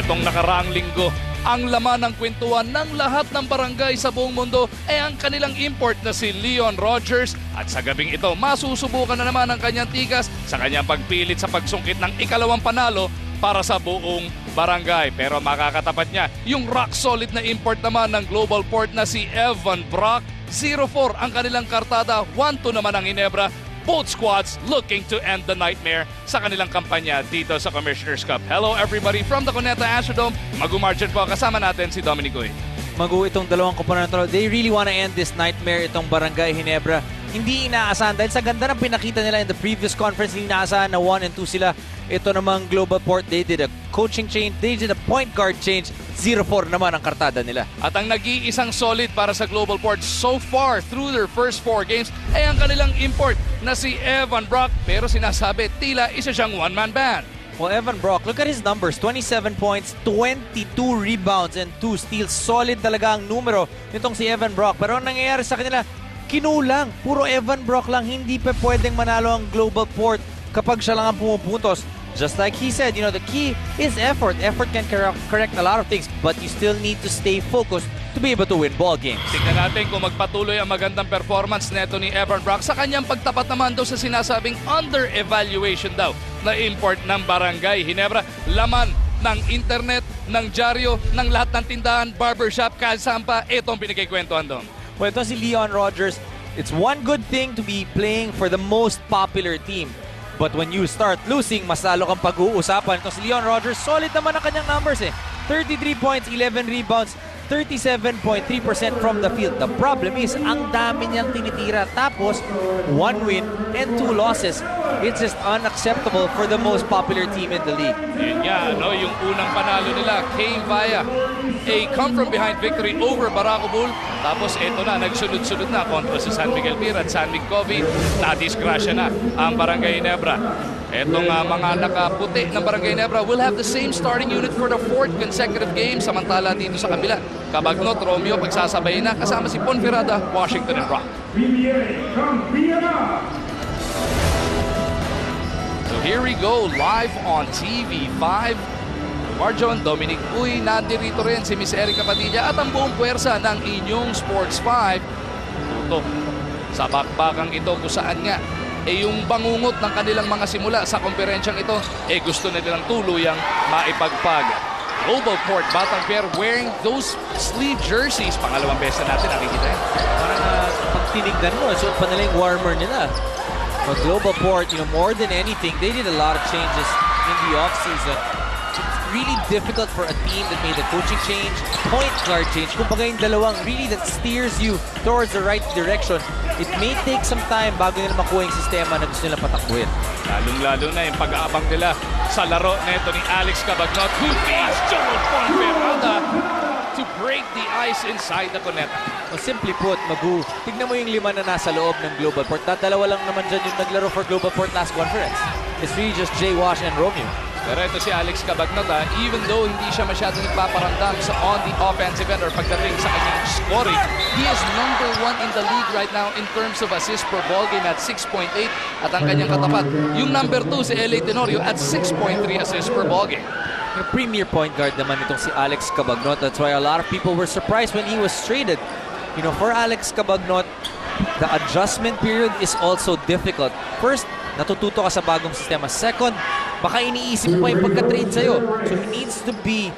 Netong nakaraang linggo, ang laman ng kwentuhan ng lahat ng barangay sa buong mundo ay ang kanilang import na si Leon Rogers. At sa gabing ito, masusubukan na naman ang kanyang tigas sa kanyang pagpilit sa pagsungkit ng ikalawang panalo para sa buong barangay. Pero makakatapat niya yung rock solid na import naman ng Global Port na si Evan Brock. 0-4 ang kanilang kartada, 1-2 naman ang Ginebra. Both squads looking to end the nightmare sa kanilang kampanya dito sa Commissioner's Cup. Hello everybody from the Cuneta Astrodome. Magu-margin po kasama natin si Dominic Uy. Magu, itong dalawang komponente, they really want to end this nightmare, itong Barangay Ginebra. Hindi inaasahan dahil sa ganda ng pinakita nila in the previous conference, hindi inaasahan na 1 and 2 sila. Ito namang Global Port, they did a coaching change, they did a point guard change. 0-4 naman ang kartada nila. At ang nag-iisang solid para sa Global Port so far through their first 4 games ay ang kanilang import na si Evan Brock. Pero sinasabi, tila isa siyang one-man band. Well, Evan Brock, look at his numbers. 27 points, 22 rebounds, and 2 steals. Solid talaga ang numero nitong si Evan Brock. Pero ang nangyayari sa kanila, kinulang. Puro Evan Brock lang. Hindi pa pwedeng manalo ang Global Port kapag siya lang ang pumupuntos. Just like he said, you know, the key is effort. Effort can correct a lot of things, but you still need to stay focused to be able to win ball games. Tingnan natin kung magpatuloy ang magandang performance neto ni Evan Brock sa kanyang pagtapat naman daw sa sinasabing under-evaluation daw na import ng Barangay Ginebra. Laman ng internet, ng dyaryo, ng lahat ng tindahan, barbershop, kasampa, itong pinagkikwentuhan doon. Well, ito si Leon Rogers. It's one good thing to be playing for the most popular team. But when you start losing, mas lalo kang pag-uusapan. Ito si Leon Rogers, solid naman ang kanyang numbers eh. 33 points, 11 rebounds, 37.3% from the field. The problem is, ang dami niyang tinitira. Tapos, 1 win and 2 losses. It's just unacceptable for the most popular team in the league. Yun nga, no? Yung unang panalo nila came via a come-from-behind victory over Barako Bull. Tapos ito na, nagsunod-sunod na kontra sa San Miguel Pier at San Miguel Covey. Na-disgrasya na ang Barangay Ginebra. Etong mga nakaputi ng Barangay Ginebra will have the same starting unit for the 4th consecutive game. Samantala dito sa kabila, Cabagnot, Romeo, pagsasabay na kasama si Ponferrada, Washington and Brock. So here we go, live on TV5. Marjo and Dominic Uy, nandirito rin si Miss Erica Padilla at ang buong puwersa ng inyong Sports 5. Tutok sa bakbakang ito kung saan nga yung bangungot ng kanilang mga simula sa komperensyang ito gusto na nilang tuluyang maipagpag. Global Port, Batang Pier wearing those sleeve jerseys. Pangalawang beses na natin nakikita yan. Parang pag tinignan mo, suot pa nila yung warmer nila. But Global Port, you know, more than anything, they did a lot of changes in the offseason. It's really difficult for a team that made a coaching change, point guard change. Kumbaga yung dalawang really that steers you towards the right direction. It may take some time bago nila makuha yung sistema na gusto nila patakbuhin. Lalong-lalo na yung pag-aabang nila sa laro neto ni Alex Cabagnot, who beats Joel Ponferrada to break the ice inside the Cuneta. O simply put, Magu, tignan mo yung 5 na nasa loob ng Global Port. Dalawa lang naman dyan yung naglaro for Global Port last conference. It's really just Jay Wash and Romeo. Pero ito si Alex Cabagnot, even though hindi siya masyado nagpaparamdam sa on the offensive end or pagdating sa kanyang scoring, he is number 1 in the league right now in terms of assists per ball game at 6.8 at ang kanyang katapat. Yung number 2 si LA Tenorio at 6.3 assists per ball game. Yung premier point guard naman itong si Alex Cabagnot. That's why a lot of people were surprised when he was traded. You know, for Alex Cabagnot, the adjustment period is also difficult. First, natututo ka sa bagong sistema. Second, baka iniisip mo yung pagka-trade sa'yo. So he needs to be,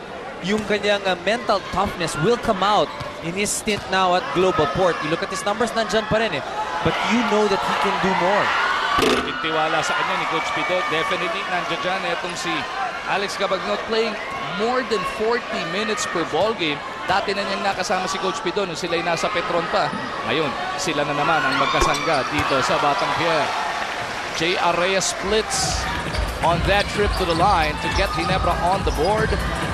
yung kanyang mental toughness will come out in his stint now at Global Port. You look at his numbers, nandyan pa rin eh. But you know that he can do more. Tiwala sa kanya ni Coach Pidot. Definitely nandiyan dyan itong si Alex Cabagnot playing more than 40 minutes per ball game. Dati na niyang nakasama si Coach Pidot nung sila'y nasa Petron pa. Ngayon, sila na naman ang magkasangga dito sa Batang Pier. Jay Arrea splits on that trip to the line to get Ginebra on the board.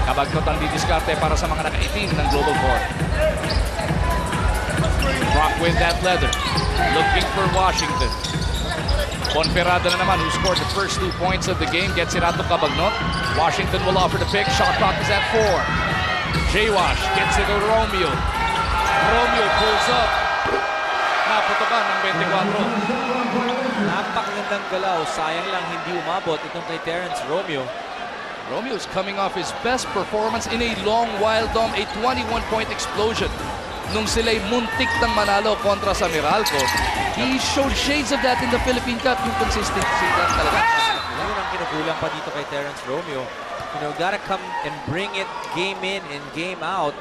Cabagnot ang didiskarte para sa mga nakaitim ng Global Port. Brock with that leather. Looking for Washington. Ponferrada na naman who scored the first 2 points of the game. Gets it out to Cabagnot. Washington will offer the pick. Shot clock is at 4. Jay Wash gets it to Romeo. Romeo pulls up. Naputokan ng 24. Napakagandang galaw. Sayang lang hindi umabot itong kay Terrence Romeo. Romeo's coming off his best performance in a long while, Dom, a 21-point explosion. Nung sila'y muntik ng manalo kontra sa Meralco, he showed shades of that in the Philippine Cup. Yung consistency lang talaga. Yun ang kinukulang pa dito kay Terrence Romeo. You know, gotta come and bring it game in and game out.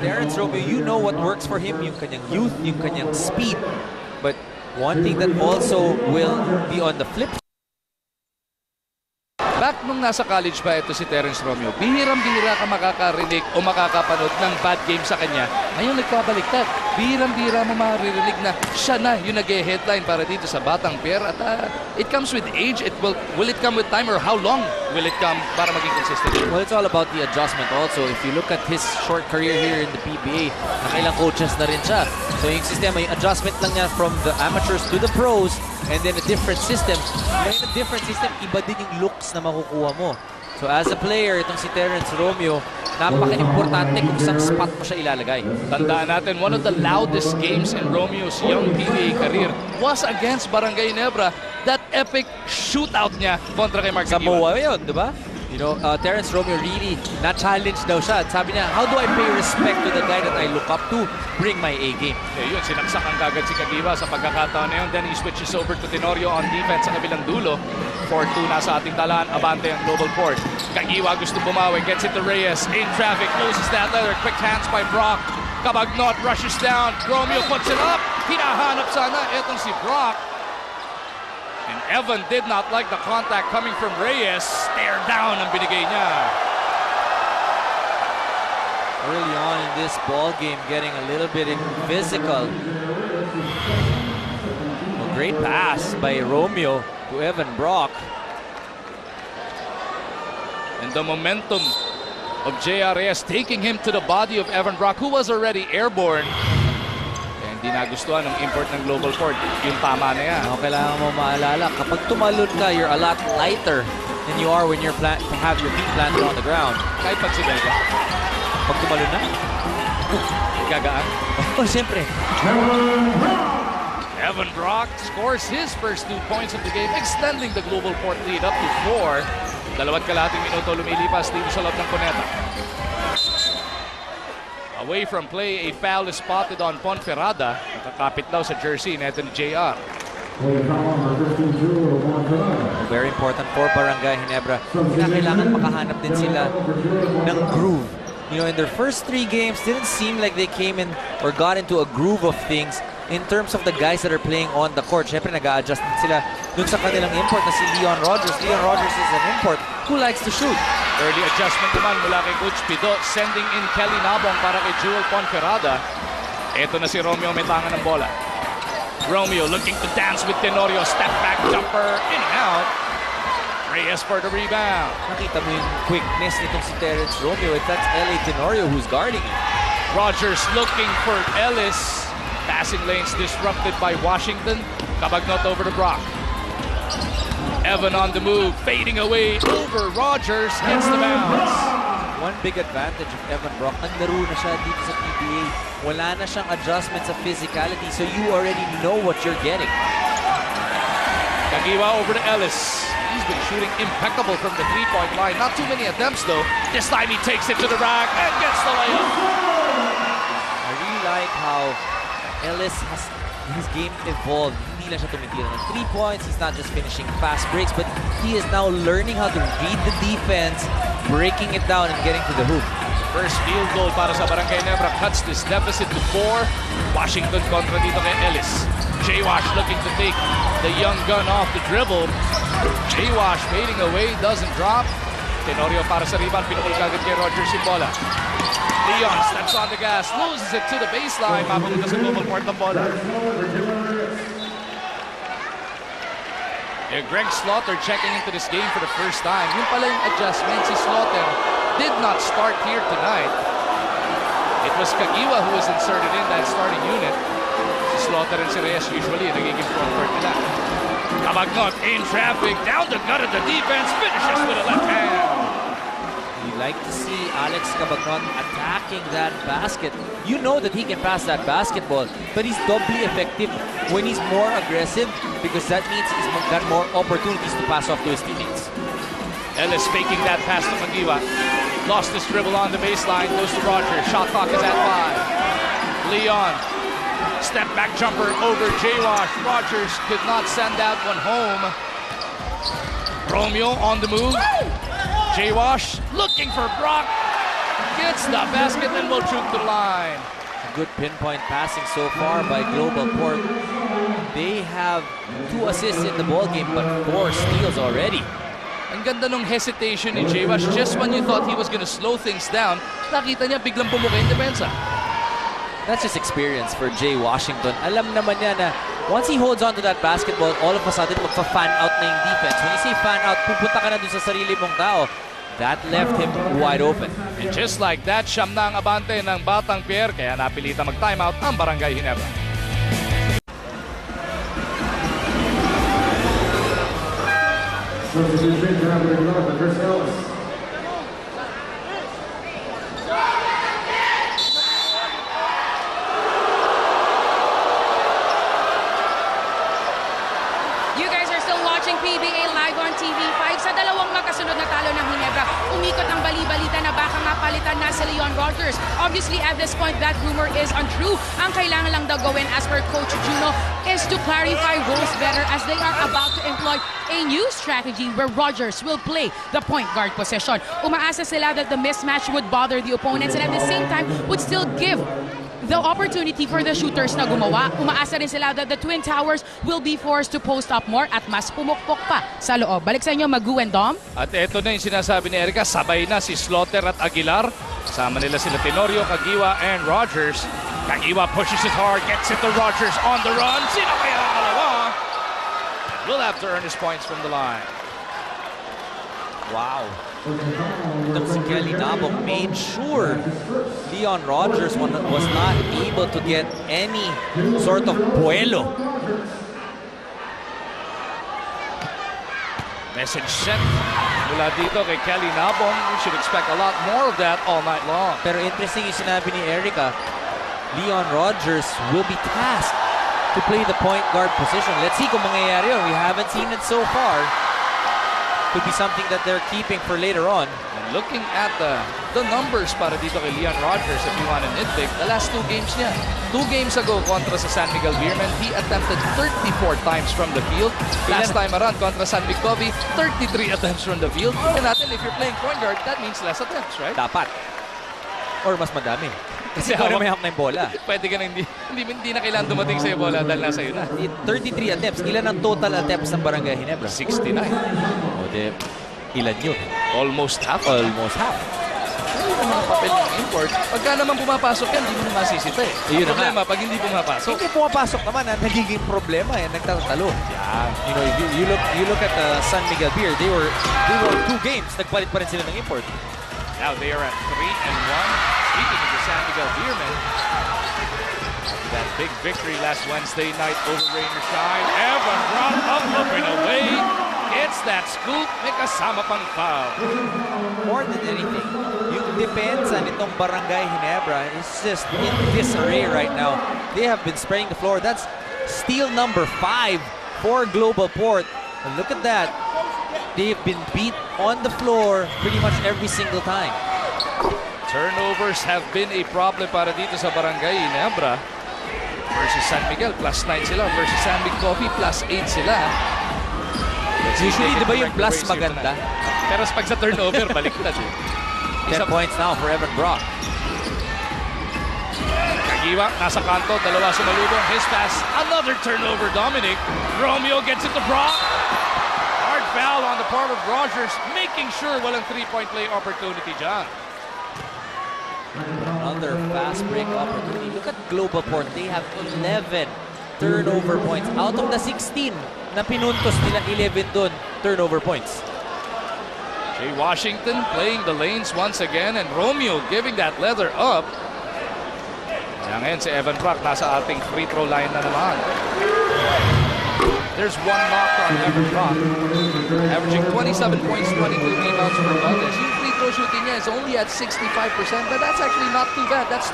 Terrence Romeo, you know what works for him, yung kanyang youth, yung kanyang speed. But one thing that also will be on the flip. Back nung nasa college pa ito si Terrence Romeo, bihirang-bihira ka makakarinig o makakapanood ng bad game sa kanya. Ngayon nagkabaliktad. Bihirang-bihira mo maririnig na siya na yung nag-headline para dito sa Batang Pier. At it comes with age. Will it come with time, or how long will it come para maging consistent? Well, it's all about the adjustment also. If you look at his short career here in the PBA, nakailang coaches na rin siya. So yung sistema, yung adjustment lang niya from the amateurs to the pros, and then a different system. When a different system, iba din yung looks na makukuha mo. So as a player, itong si Terrence Romeo, napaka-importante kung saan spot mo siya ilalagay. Tandaan natin, one of the loudest games in Romeo's young PBA career was against Barangay Ginebra. That epic shootout niya kontra kay Mark Sa Aguilar. MOA yun, di ba? You know, Terrence Romeo really na-challenge daw siya. Sabi niya, how do I pay respect to the guy that I look up to? Bring my A game. Yun, sinaksak ang kagad si Kagiwa sa pagkakataon na yun. Then he switches over to Tenorio on defense sa kabilang dulo. 4-2 na sa ating talaan. Abante ang global court. Kagiwa gusto bumawi. Gets it to Reyes. In traffic. Loses that leather. Quick hands by Brock. Cabagnot rushes down. Romeo puts it up. Hinahanap sana etong si Brock. And Evan did not like the contact coming from Reyes. Stare down ang binigay niya. Early on in this ball game, getting a little bit physical. A great pass by Romeo to Evan Brock. And the momentum of J.R. Reyes taking him to the body of Evan Brock, who was already airborne. Hindi nagustuhan ng import ng global court. Yung tama na yan. Kailangan mo maalala, kapag tumalon ka, you're a lot lighter than you are when you're have your feet planted on the ground. Kahit pag sigal ka. Pag tumalon na, gagaan. Oh, siyempre. Evan Brock scores his first 2 points of the game, extending the global court lead up to 4. 2 kalahating minuto lumilipas dito sa loob ng Cuneta. Away from play, a foul is spotted on Ponferrada. Nakakapit daw sa jersey na ito ni JR. Very important for Barangay Ginebra. Kailangan makahanap din sila ng groove. You know, in their first 3 games, didn't seem like they came in or got into a groove of things in terms of the guys that are playing on the court. Siyempre, nag-a-adjust din sila dun sa kanilang import na si Leon Rogers. Leon Rogers is an import who likes to shoot. Early adjustment naman mula kay Coach Pido, sending in Kelly Nabong para kay Jewel Ponferrada. Ito na si Romeo, may tangan ng bola. Romeo looking to dance with Tenorio. Step back jumper, in and out. Reyes for the rebound. Nakita mo yung quickness nitong si Terrence Romeo. That's L.A. Tenorio who's guarding him. Rogers looking for Ellis. Passing lanes disrupted by Washington. Cabagnot over to Brock. Evan on the move, fading away over Rogers, gets the bounce. One big advantage of Evan Brock, naglaro na siya dito sa PBA. Wala na siyang adjustment sa physicality, so you already know what you're getting. Kagiwa over to Ellis. He's been shooting impeccable from the 3-point line. Not too many attempts though. This time he takes it to the rack and gets the layup. I really like how Ellis has his game evolved. Hindi lang siya tumitira ng 3 points. He's not just finishing fast breaks, but he is now learning how to read the defense, breaking it down and getting to the hoop. First field goal para sa Barangay Ginebra cuts this deficit to 4. Washington kontra dito kay Ellis. J-Wash looking to take the young gun off the dribble. J-Wash fading away, doesn't drop. Tenorio para sa rebound, pinukul kagad kay Rogers yung bola. Leon steps on the gas, loses it to the baseline. Mapunta sa global court ng bola. Greg Slaughter checking into this game for the first time. Yung pala yung adjustment, si Slaughter did not start here tonight. It was Kagiwa who was inserted in that starting unit. Si Slaughter and si Reyes usually nagiging front court nila. Cabagnot in traffic, down the gut of the defense, finishes with a left hand. You like to see Alex Cabagnot attacking that basket. You know that he can pass that basketball, but he's doubly effective when he's more aggressive because that means he's got more opportunities to pass off to his teammates. Ellis faking that pass to Magiwa. Lost his dribble on the baseline. Goes to Rogers. Shot clock is at 5. Leon. Step back jumper over J-Wash. Rogers could not send that one home. Romeo on the move. J-Wash looking for Brock. Gets the basket and will shoot the line. Good pinpoint passing so far by Global Port. They have 2 assists in the ball game, but 4 steals already. Ang ganda nung hesitation ni J-Wash. Just when you thought he was gonna slow things down, nakita niya biglang bumuka yung depensa. That's just experience for Jay Washington. Alam naman niya na once he holds on to that basketball, all of a sudden magpa-fan out na yung defense. When you say fan out, pupunta ka na dun sa sarili mong tao. That left him wide open. And just like that, siyam na ang abante ng Batang Pier, kaya napilitan mag-timeout ang Barangay Ginebra. You guys are still watching PBA live on TV5. Sa dalawang magkasunod na talo ng Ginebra, umikot ang bali-balita na baka nga palitan na si Leon Rogers. Obviously, at this point, that rumor is untrue. Ang kailangan lang daw gawin as per Coach Juno is to clarify roles better as they are about to employ a new strategy where Rogers will play the point guard position. Umaasa sila that the mismatch would bother the opponents and at the same time would still give the opportunity for the shooters na gumawa. Umaasa rin sila that the Twin Towers will be forced to post up more at mas pumukpok pa sa loob. Balik sa inyo, Magu and Dom. At ito na yung sinasabi ni Erica, sabay na si Slaughter at Aguilar. Sama nila sila Tenorio, Kagiwa, and Rogers. Kagiwa pushes it hard, gets it to Rogers on the run. Sino kaya ang dalawa? Will have to earn his points from the line. Wow. Si Kelly Nabong made sure Leon Rogers was not able to get any sort of puelo. Message sent mula dito kay Kelly Nabong. We should expect a lot more of that all night long. Pero interesting yung sinabi ni Erica, Leon Rogers will be tasked to play the point guard position. Let's see kung mangyayari yun. We haven't seen it so far. Could be something that they're keeping for later on. And looking at the numbers para dito kay Leon Rogers, if you want to nitpick, the last 2 games niya. 2 games ago kontra sa San Miguel Beerman, he attempted 34 times from the field. Last time around kontra San Miguel Covey, 33 attempts from the field. Tingnan natin, if you're playing point guard, that means less attempts, right? Dapat. Or mas madami. Kasi ikaw na may hawak na yung bola. Pwede ka na hindi na kailangan dumating sa bola dahil nasa iyo na. 33 attempts. Ilan ang total attempts ng Barangay Ginebra? 69. O de, ilan yun? Almost half. Almost half. Ano yung mga papel ng import? Pagka naman pumapasok yan, hindi mo na masisita eh. Ang problema, pag hindi pumapasok. Hindi pumapasok naman, nagiging problema yan, nagtatalo. Yeah. You know, you look at San Miguel Beer, they were 2 games, nagpalit pa rin sila ng import. Now they are at 3-1. Speaking of the San Miguel Beermen, that big victory last Wednesday night over Rainier Shine. Evan Brock up and away. Gets that scoop. May kasama pang foul. More than anything, yung depensa nitong Barangay Ginebra is just in disarray right now. They have been spraying the floor. That's steal number 5 for Global Port. And look at that. They've been beat on the floor pretty much every single time. Turnovers have been a problem para dito sa Barangay Ginebra versus San Miguel. +9 sila versus San Miguel Coffee. +8 sila. Usually, di ba yung plus maganda? Pero pag sa turnover, baliktad eh. 10 points now for Evan Brock. Kagiwa, nasa kanto, dalawa sumalubong. His pass, another turnover, Dominic. Romeo gets it to Brock. Hard foul on the part of Rogers, making sure walang 3-point play opportunity dyan. Another fast break opportunity. Look at Global Port. They have 11 turnover points. Out of the 16 na pinuntos nila, 11 dun turnover points. Jay Washington playing the lanes once again and Romeo giving that leather up. Kaya ngayon si Evan Brock nasa ating free throw line na naman. There's one knock on Evan Brock. Averaging 27 points, 22 rebounds per contest. Yung free throw shooting niya is only at 65%, but that's actually not too bad. That's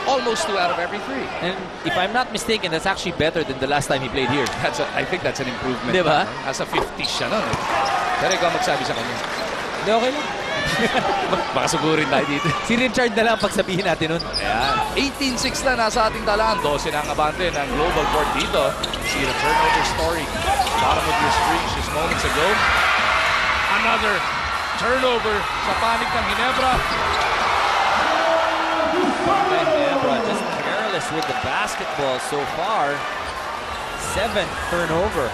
almost 2 out of every 3. And if I'm not mistaken, that's actually better than the last time he played here. I think that's an improvement. Diba? Nasa 50 siya nun. Pero ikaw magsabi sa kanya. Hindi, okay lang. Baka sugurin tayo dito. Si Richard na lang pagsabihin natin nun. Ayan. 18-6 na nasa ating talaan. 12 na ang abante ng global board dito. See the turnover story. Bottom of your screen just moments ago. Another turnover sa panig ng Ginebra. Ginebra just careless with the basketball so far. 7th turnover.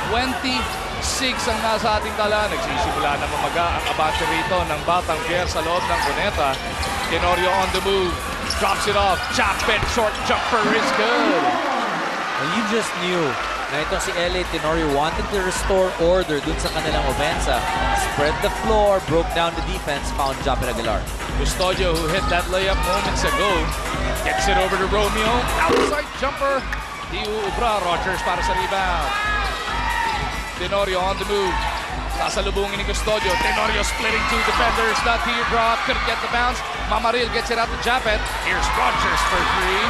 26 ang nasa ating tala. Nagsisimula na mamaga ang abante rito ng Batang Pier sa loob ng Cuneta. Tenorio on the move. Drops it off. Chapet. Short jumper is good. And you just knew na itong si L.A. Tenorio wanted to restore order dun sa kanilang ofensa. Spread the floor, broke down the defense, found Japet Aguilar. Custodio, who hit that layup moments ago, gets it over to Romeo. Outside jumper. Di uubra. Rogers para sa rebound. Tenorio on the move. Sasalubungin ni Custodio. Tenorio splitting two defenders. The teardrop. Couldn't get the bounce. Mamaril gets it out to Japet. Here's Rogers for three.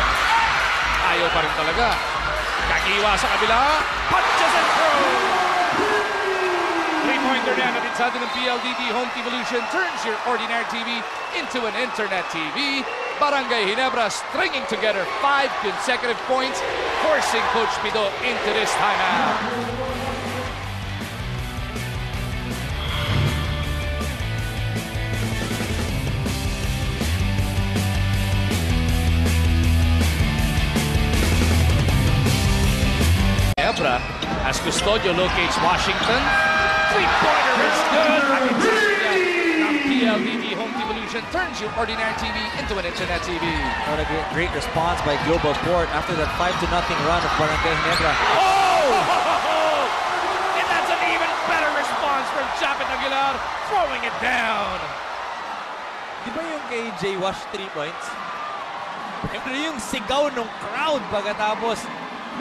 Ayaw pa rin talaga. Kagiwa sa kabila. Punches and throws. Three-pointer na natin sa atin ng PLDT Home Evolution turns your ordinary TV into an internet TV. Barangay Ginebra stringing together 5 consecutive points, forcing Coach Pido into this timeout. Ginebra as Custodio locates Washington. Three-pointer is good. PLDT Home Evolution turns your ordinary TV into an internet TV. What a great response by Global Port after that 5-0 run of Barangay Ginebra. Oh! And that's an even better response from Japet Aguilar, throwing it down. Di ba yung kay Jay Wash 3 points? Siyempre yung sigaw ng crowd pagkatapos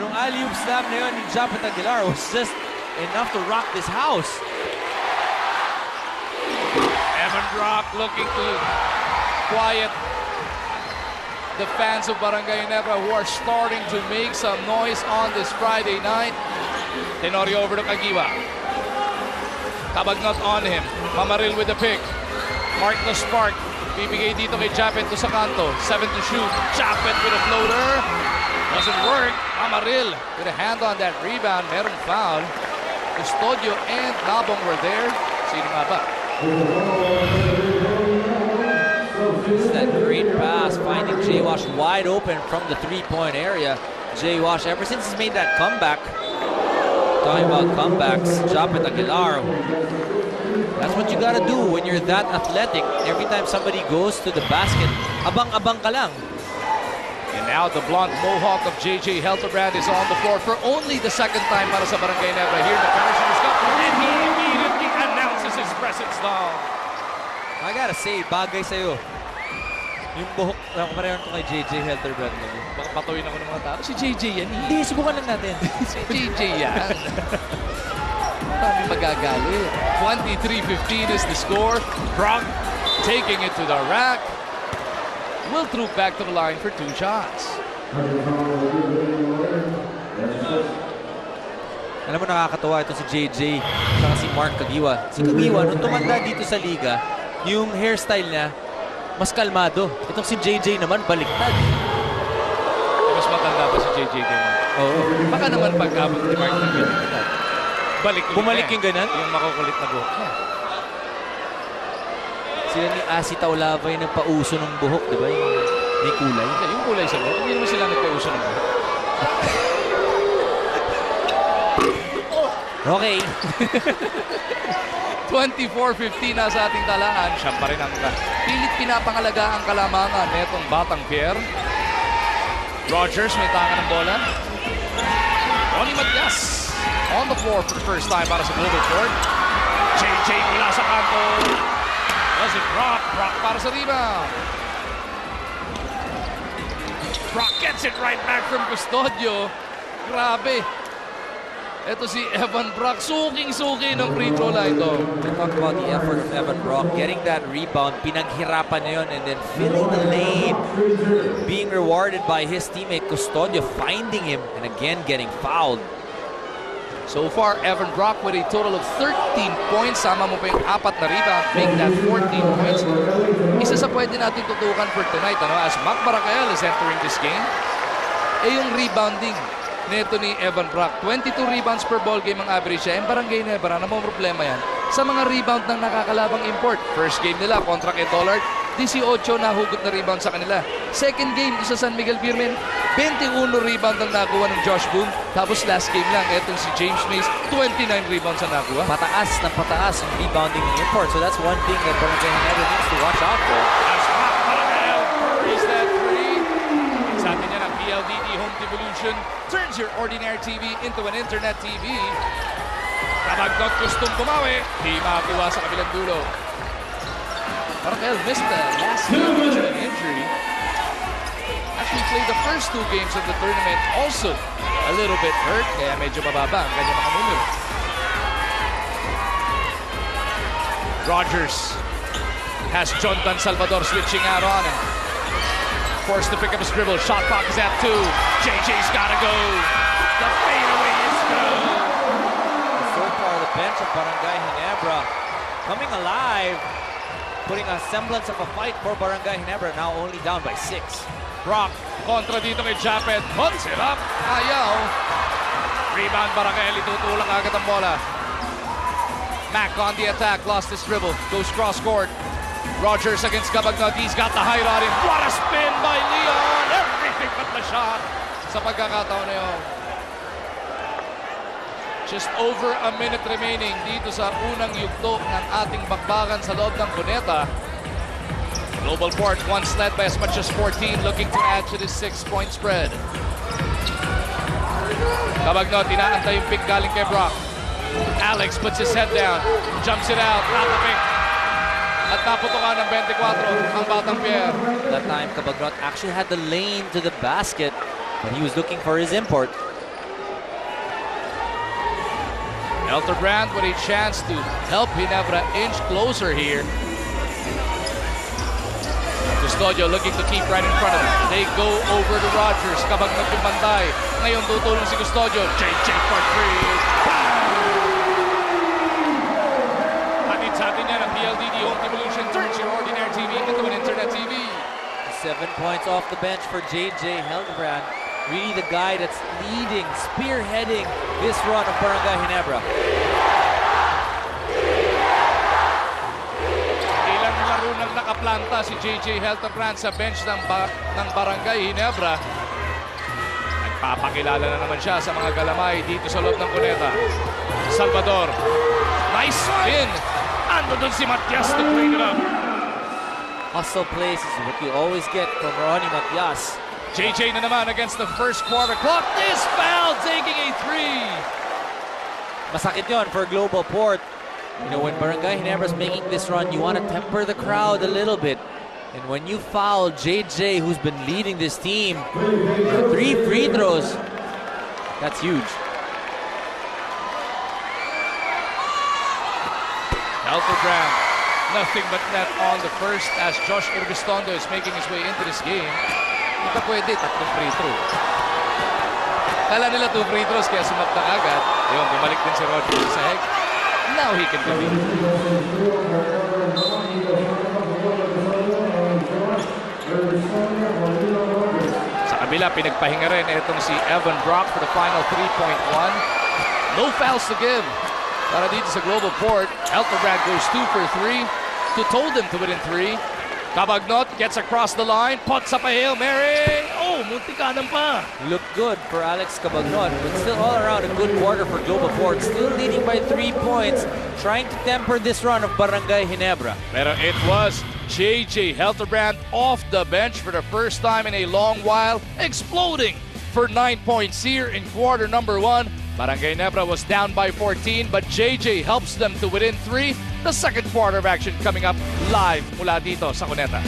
nung alley-oop slam na yun ni Japet Aguilar was just enough to rock this house. Evan Brock looking to quiet the fans of Barangay Ginebra who are starting to make some noise on this Friday night. Tenorio over to Kagiwa. Kabagnot on him. Mamaril with the pick. Mark the spark. Bibigay dito kay Japet to sa kanto. 7 to shoot. Japet with a floater. Doesn't work. Mamaril with a hand on that rebound. Merong foul. Custodio and Nabong were there. Sino nga ba? This is that great pass, finding Jay Wash wide open from the three-point area. Jay Wash, ever since he's made that comeback, talking about comebacks, Japet Aguilar, that's what you gotta do when you're that athletic. Every time somebody goes to the basket, abang-abang ka lang. And now the blonde mohawk of J.J. Helterbrand is on the floor for only the second time para sa Barangay Ginebra. Here the Commissioner's Cup, and he immediately announces his presence now. I gotta say, bagay sa'yo. Yung buhok na kumarehan ko kay J.J. Helterbrand. Baka patuloy ako ng mga tao. Si J.J. yan eh. Hindi, subukan lang natin. Si J.J. yan. Marami magagalit. 23-15 is the score. Brock taking it to the rack. Will throw back to the line for 2 shots. Alam mo, nakakatawa ito si JJ saka si Mark Kagiwa. Si Kagiwa, nung tumanda dito sa liga, yung hairstyle niya, mas kalmado. Itong si JJ naman, baliktad. Mas matanda pa si JJ ganyan. Oo. Baka naman pag-abot ni Mark ng ganyan. Bumalik yung ganyan? Yung makukulit na buhok. Sila ni Asi Taulabay nagpauso ng buhok, di ba? Yung may kulay. Yung kulay sa buhok, hindi naman sila nagpauso ng buhok. Okay. 24-15 na sa ating talaan. Siya pa rin ang pilit pinapangalaga ang kalamangan netong Batang Pier. Rogers may tanga ng bola. Ronnie Matias on the floor for the first time para sa Global Court. JJ mula sa kanto. Was it Brock? Brock para sa rebound. Brock gets it right back from Custodio. Grabe. Ito si Evan Brock. Suking-suki ng free throw line to. We talk about the effort of Evan Brock. Getting that rebound, pinaghirapan niya yun, and then filling the lane. Being rewarded by his teammate Custodio, finding him, and again getting fouled. So far, Evan Brock with a total of 13 points. Sama mo pa yung 4 na rebound, make that 14 points. Isa sa pwede natin tutukan for tonight, as Mac Barako is entering this game, yung rebounding neto ni Evan Brock. 22 rebounds per ball game ang average siya. Yung Barangay Ginebra, ano mo problema yan? Sa mga rebound ng nakakalabang import. First game nila, kontra kay Dollard, 18 na hugot na rebound sa kanila. Second game, sa San Miguel Beermen, 21 rebound ang nakuha ng Josh Boone. Tapos last game lang, etong si James Mays, 29 rebounds ang nakuha. Pataas na pataas ang rebounding ng import. So that's one thing that Barangay Ginebra needs to watch out for. As Mac Barako buries that three. Sa atin yan ang PLDT Home Devolution turns your ordinary TV into an internet TV. Kabagnot gustong bumawi, di makakuha sa kabilang dulo. Barako missed the last game due to an injury. Actually played the first 2 games of the tournament also a little bit hurt, kaya medyo mababa ang kanyang mga numero. Rogers has Jonathan Salvador switching out on him. Forced to pick up his dribble. Shot clock is at 2. JJ's gotta go. The fadeaway is good. So far, the bench of Barangay Ginebra coming alive, putting a semblance of a fight for Barangay Ginebra, now only down by 6. Brock kontra dito kay Japet. Puts it up. Ayaw. Rebound Barangay. Tutulak agad ang bola. Mac on the attack. Lost his dribble. Goes cross court. Rogers against Kabagnot. He's got the height on him. What a spin by Leon. Everything but the shot sa pagkakataon na yun. Just over a minute remaining dito sa unang yugto ng ating bakbakan sa loob ng Cuneta. Global Port once led by as much as 14, looking to add to this 6-point spread. Kabagnot, inaantay yung pick galing kay Brock. Alex puts his head down, jumps it out, ratapik. At naputukan ng 24 ang Batang Pier. That time, Kabagnot actually had the lane to the basket, but he was looking for his import. Elterbrand with a chance to help Ginebra inch closer here. Custodio looking to keep right in front of him. They go over to Rogers. Kabagnot yung bantay. Ngayon tutulong si Custodio. JJ for 3. Atin sa atin yan ang PLDT Home Devolution turns your ordinary TV into an internet TV. 7 points off the bench for JJ Hildebrand. Really the guy that's leading, spearheading this run of Barangay Ginebra. Nang nakaplanta si JJ Hildebrand sa bench ng Barangay Ginebra. Nagpapakilala na naman siya sa mga galamay dito sa loob ng Cuneta. Salvador. Nice spin. Ando dun si Matias to clean it up. Hustle plays is what you always get from Ronnie Matias. JJ na naman against the first quarter clock. This foul taking a 3. Masakit yon for Global Port. You know, when Barangay Ginebra is making this run, you want to temper the crowd a little bit. And when you foul JJ, who's been leading this team, 3 free throws, that's huge. Elterbrand, nothing but net on the first as Josh Urbistondo is making his way into this game. Hindi pa pwede, 3 free throw. Kala nila 2 free throws kaya sumapta agad. Ayun, bumalik din si Rodgers sa heck. Now he can compete. Sa kabila, pinagpahinga rin itong si Evan Brock for the final 3.1. No fouls to give. Para dito sa Global Port, Elterbrand goes 2 for 3 to told them to within 3. Kabagnot gets across the line, puts up a Hail Mary. Oh, muntikanan pa. Looked good for Alex Kabagnot, but still all around a good quarter for Global Port. Still leading by 3 points, trying to temper this run of Barangay Ginebra. Pero it was JJ Hildebrand off the bench for the first time in a long while, exploding for 9 points here in quarter number 1. Barangay Ginebra was down by 14, but JJ helps them to within 3. The second quarter of action coming up live mula dito sa Cuneta.